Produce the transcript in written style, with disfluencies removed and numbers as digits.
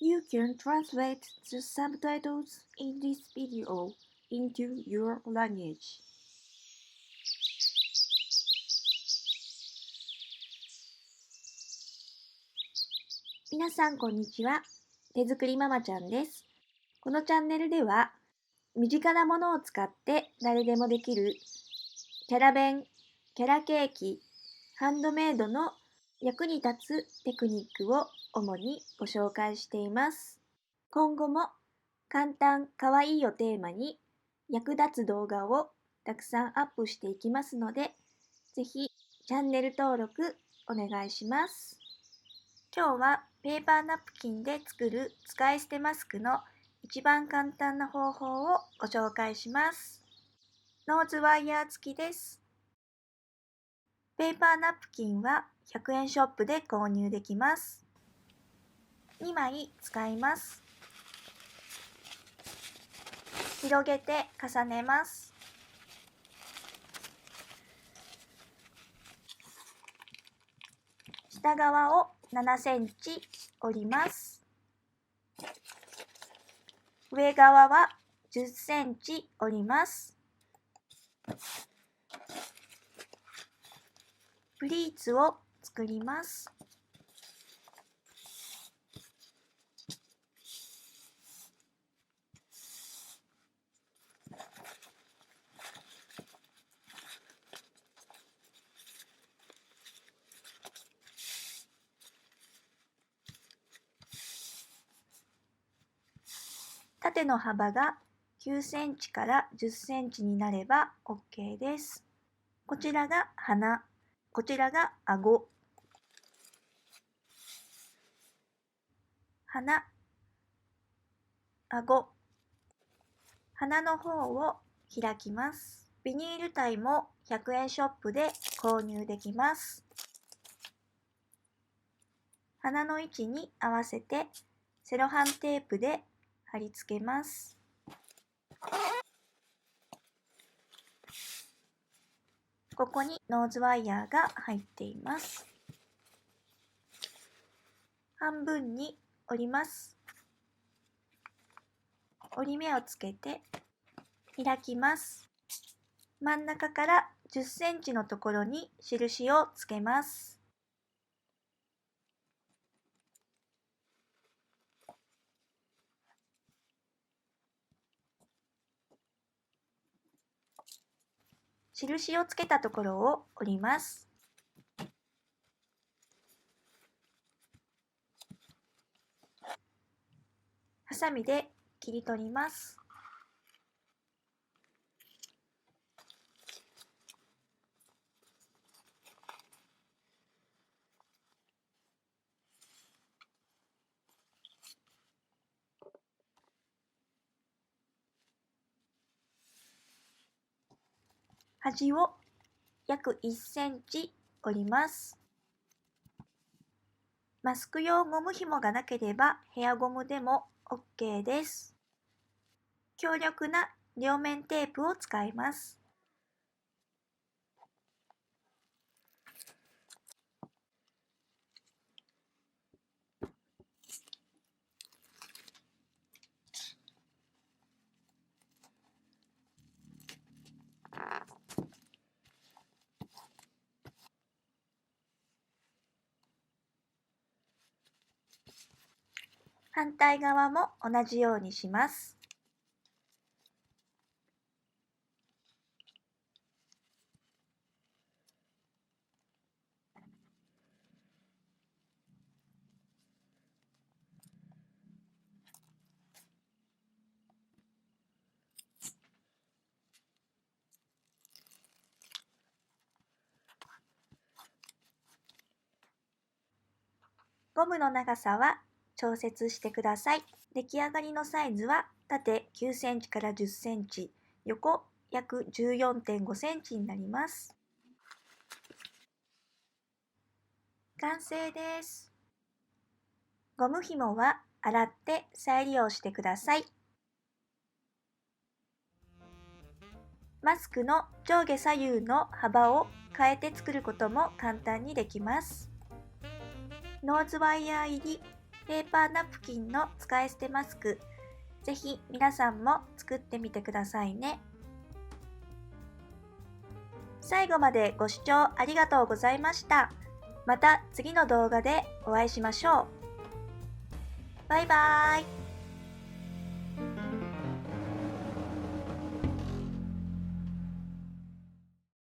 You can translate the subtitles in this video into your language. 皆さんこんにちは。手作りママちゃんです。このチャンネルでは身近なものを使って誰でもできるキャラ弁、キャラケーキ、ハンドメイドの役に立つテクニックを主にご紹介しています。今後も簡単かわいいをテーマに役立つ動画をたくさんアップしていきますので、ぜひチャンネル登録お願いします。今日はペーパーナプキンで作る使い捨てマスクの一番簡単な方法をご紹介します。ノーズワイヤー付きです。ペーパーナプキンは100円ショップで購入できます。2枚使います。広げて重ねます。下側を7センチ折ります。上側は10センチ折ります。プリーツを作ります。縦の幅が9センチから10センチになれば OK です。こちらが鼻、こちらが顎。鼻、顎。鼻の方を開きます。ビニールタイも100円ショップで購入できます。鼻の位置に合わせてセロハンテープで貼り付けます。ここにノーズワイヤーが入っています。半分に折ります。折り目をつけて開きます。真ん中から10センチのところに印をつけます。印をつけたところを折ります。ハサミで切り取ります。端を約1センチ折ります。マスク用ゴム紐がなければヘアゴムでも OK です。強力な両面テープを使います。反対側も同じようにします。ゴムの長さは調節してください。出来上がりのサイズは縦9センチから10センチ、横約 14.5 センチになります。完成です。ゴム紐は洗って再利用してください。マスクの上下左右の幅を変えて作ることも簡単にできます。ノーズワイヤー入りペーパーナプキンの使い捨てマスク、ぜひ皆さんも作ってみてくださいね。最後までご視聴ありがとうございました。また次の動画でお会いしましょう。バイバーイ。